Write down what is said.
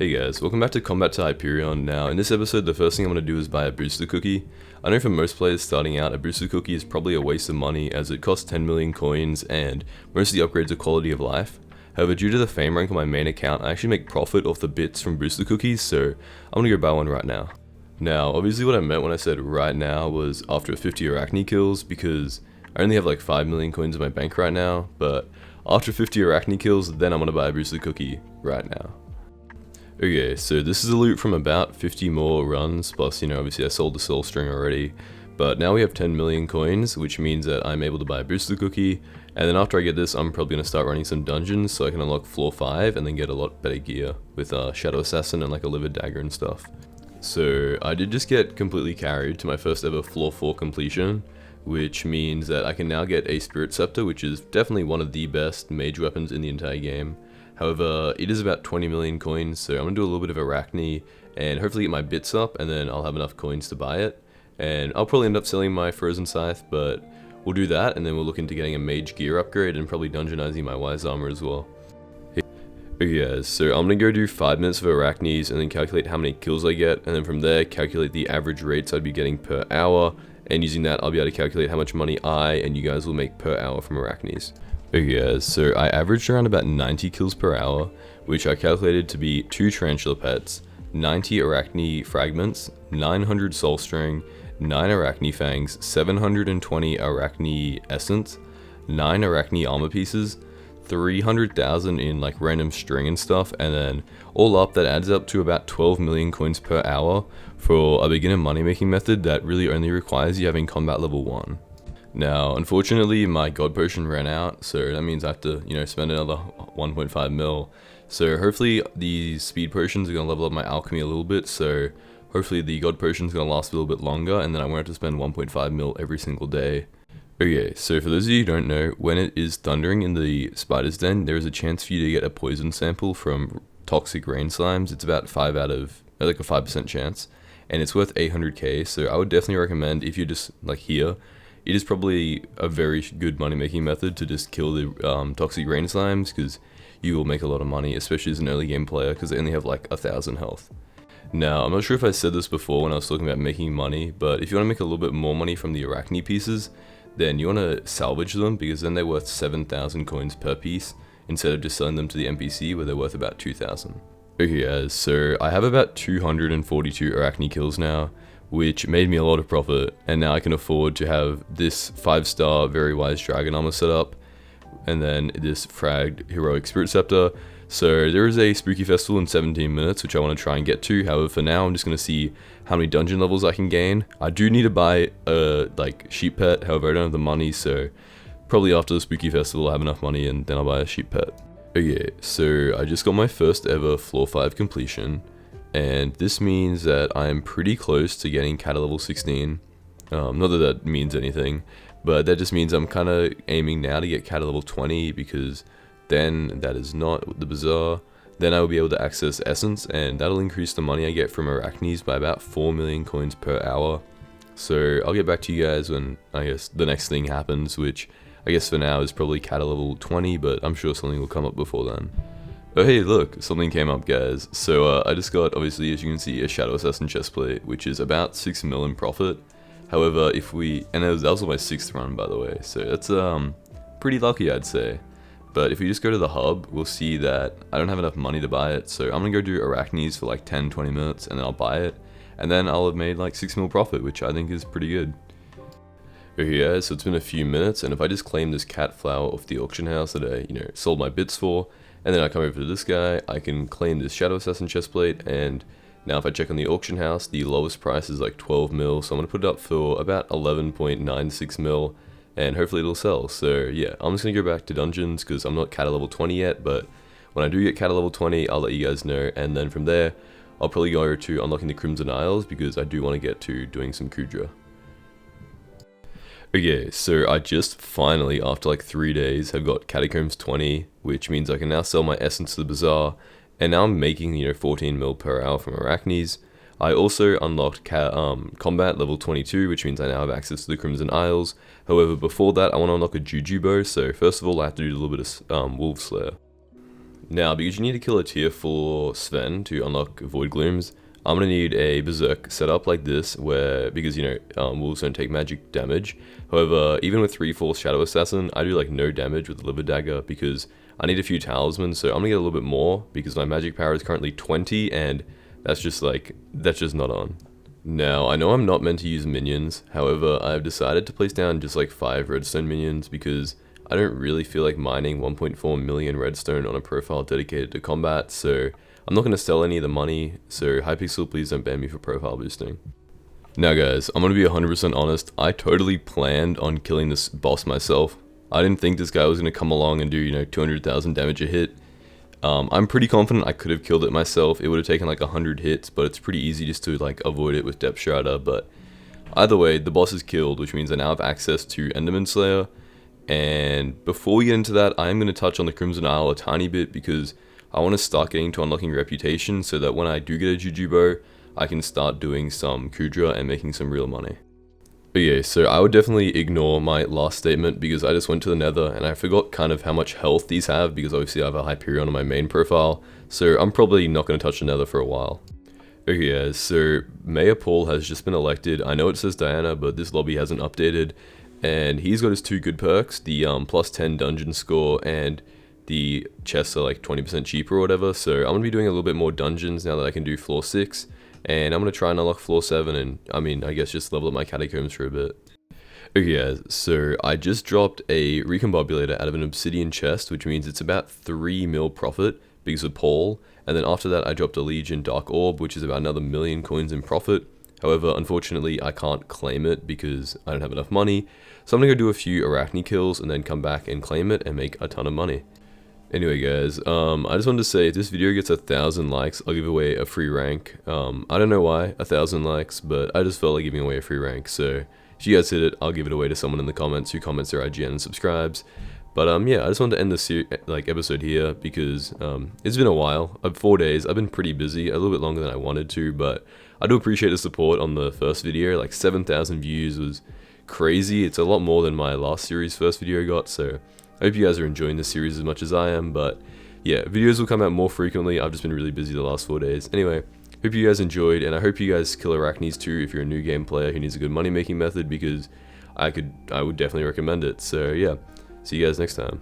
Hey guys, welcome back to Combat to Hyperion. Now, in this episode, the first thing I'm going to do is buy a booster cookie. I know for most players starting out, a booster cookie is probably a waste of money as it costs 10 million coins and most of the upgrades are quality of life. However, due to the fame rank on my main account, I actually make profit off the bits from booster cookies, so I'm going to go buy one right now. Now, obviously what I meant when I said right now was after 50 Arachne kills, because I only have like 5 million coins in my bank right now, but after 50 Arachne kills, then I'm going to buy a booster cookie right now. Okay, so this is a loot from about 50 more runs, plus, obviously I sold the soul string already, but now we have 10 million coins, which means that I'm able to buy a booster cookie, and then after I get this, I'm probably going to start running some dungeons so I can unlock floor 5 and then get a lot better gear with Shadow Assassin and like a livid dagger and stuff. So I did just get completely carried to my first ever floor 4 completion, which means that I can now get a Spirit Scepter, which is definitely one of the best mage weapons in the entire game. However, it is about 20 million coins, so I'm going to do a little bit of Arachne and hopefully get my bits up, and then I'll have enough coins to buy it. And I'll probably end up selling my Frozen Scythe, but we'll do that, and then we'll look into getting a mage gear upgrade and probably dungeonizing my Wise Armor as well. Okay guys, so I'm going to go do 5 minutes of Arachnes and then calculate how many kills I get, and then from there calculate the average rates I'd be getting per hour, and using that I'll be able to calculate how much money I and you guys will make per hour from Arachnes. Okay guys, so I averaged around about 90 kills per hour, which I calculated to be 2 tarantula pets, 90 Arachne fragments, 900 soul string, 9 Arachne fangs, 720 Arachne essence, 9 Arachne armor pieces, 300,000 in like random string and stuff, and then all up that adds up to about 12 million coins per hour for a beginner money making method that really only requires you having combat level 1. Now, unfortunately, my god potion ran out, so that means I have to, spend another 1.5 mil. So hopefully these speed potions are going to level up my alchemy a little bit, so hopefully the god potion is going to last a little bit longer, and then I won't have to spend 1.5 mil every single day. Okay, so for those of you who don't know, when it is thundering in the spider's den, there is a chance for you to get a poison sample from toxic rain slimes. It's about 5 out of, like a 5% chance, and it's worth 800k, so I would definitely recommend if you're just like here, it is probably a very good money making method to just kill the toxic rain slimes, because you will make a lot of money, especially as an early game player, because they only have like 1000 health. Now, I'm not sure if I said this before when I was talking about making money, but if you want to make a little bit more money from the Arachne pieces, then you want to salvage them, because then they're worth 7,000 coins per piece, instead of just selling them to the NPC where they're worth about 2,000. Okay guys, so I have about 242 Arachne kills now, which made me a lot of profit, and now I can afford to have this 5-star very wise dragon armor set up, and then this fragged heroic Spirit Scepter. So there is a spooky festival in 17 minutes, which I want to try and get to. However, for now, I'm just going to see how many dungeon levels I can gain. I do need to buy a sheep pet, however, I don't have the money, so probably after the spooky festival I'll have enough money and then I'll buy a sheep pet. Okay, so I just got my first ever floor 5 completion, and this means that I'm pretty close to getting cat level 16. Not that that means anything, but that just means I'm kind of aiming now to get cat level 20, because then that is not the bazaar. Then I will be able to access essence, and that'll increase the money I get from Arachnes by about 4 million coins per hour. So I'll get back to you guys when I guess the next thing happens, which I guess for now is probably cat level 20, but I'm sure something will come up before then. Oh hey, look, something came up guys. So I just got, obviously as you can see, a Shadow Assassin chestplate, which is about 6 mil in profit. However, if we, and that was my 6th run by the way, so that's pretty lucky I'd say. But if we just go to the hub, we'll see that I don't have enough money to buy it, so I'm gonna go do Arachnes for like 10-20 minutes, and then I'll buy it, and then I'll have made like 6 mil profit, which I think is pretty good. Okay guys, so it's been a few minutes, and if I just claim this cat flower off the auction house that I, sold my bits for, and then I come over to this guy, I can claim this Shadow Assassin chestplate, and now if I check on the auction house, the lowest price is like 12 mil, so I'm going to put it up for about 11.96 mil, and hopefully it'll sell. So yeah, I'm just going to go back to dungeons, because I'm not cat level 20 yet, but when I do get cat level 20, I'll let you guys know, and then from there, I'll probably go to unlocking the Crimson Isles, because I do want to get to doing some Kudra. Okay, so I just finally, after like 3 days, have got Catacombs 20, which means I can now sell my essence to the bazaar, and now I'm making, 14 mil per hour from Arachnes. I also unlocked combat level 22, which means I now have access to the Crimson Isles. However, before that, I want to unlock a Juju bow, so first of all, I have to do a little bit of Wolf Slayer. Now, because you need to kill a tier 4 Sven to unlock Void Glooms, I'm going to need a Berserk set up like this, where, because, wolves don't take magic damage. However, even with 3/4 Shadow Assassin, I do like no damage with the Liver Dagger, because I need a few talismans, so I'm going to get a little bit more, because my magic power is currently 20, and that's just not on. Now, I know I'm not meant to use minions, however, I've decided to place down just like 5 redstone minions, because I don't really feel like mining 1.4 million redstone on a profile dedicated to combat, so I'm not going to sell any of the money, so Hypixel, please don't ban me for profile boosting. Now guys, I'm going to be 100% honest, I totally planned on killing this boss myself. I didn't think this guy was going to come along and do, 200,000 damage a hit. I'm pretty confident I could have killed it myself. It would have taken like 100 hits, but it's pretty easy just to like avoid it with Depth Strider. But either way, the boss is killed, which means I now have access to Enderman Slayer. And before we get into that, I am going to touch on the Crimson Isle a tiny bit, because I want to start getting to unlocking reputation so that when I do get a Juju bow, I can start doing some Kudra and making some real money. Okay, so I would definitely ignore my last statement, because I just went to the Nether and I forgot kind of how much health these have, because obviously I have a Hyperion on my main profile, so I'm probably not going to touch the Nether for a while. Okay guys, so Mayor Paul has just been elected. I know it says Diana, but this lobby hasn't updated, and he's got his 2 good perks, the plus 10 dungeon score and the chests are like 20% cheaper or whatever, so I'm going to be doing a little bit more dungeons now that I can do floor 6. And I'm going to try and unlock floor 7 and, I guess just level up my catacombs for a bit. Okay guys, so I just dropped a recombobulator out of an obsidian chest, which means it's about 3 mil profit because of Paul. And then after that I dropped a Legion Dark Orb, which is about another 1 million coins in profit. However, unfortunately I can't claim it because I don't have enough money. So I'm going to go do a few Arachne kills and then come back and claim it and make a ton of money. Anyway guys, I just wanted to say, if this video gets 1,000 likes, I'll give away a free rank. I don't know why, 1,000 likes, but I just felt like giving away a free rank, so if you guys hit it, I'll give it away to someone in the comments who comments their IGN and subscribes. But yeah, I just wanted to end this episode here, because it's been a while, 4 days, I've been pretty busy, a little bit longer than I wanted to, but I do appreciate the support on the first video. Like 7,000 views was crazy. It's a lot more than my last series first video got, so I hope you guys are enjoying this series as much as I am. But yeah, videos will come out more frequently. I've just been really busy the last 4 days. Anyway, hope you guys enjoyed, and I hope you guys kill Arachnes too if you're a new game player who needs a good money making method, because I would definitely recommend it. So yeah, see you guys next time.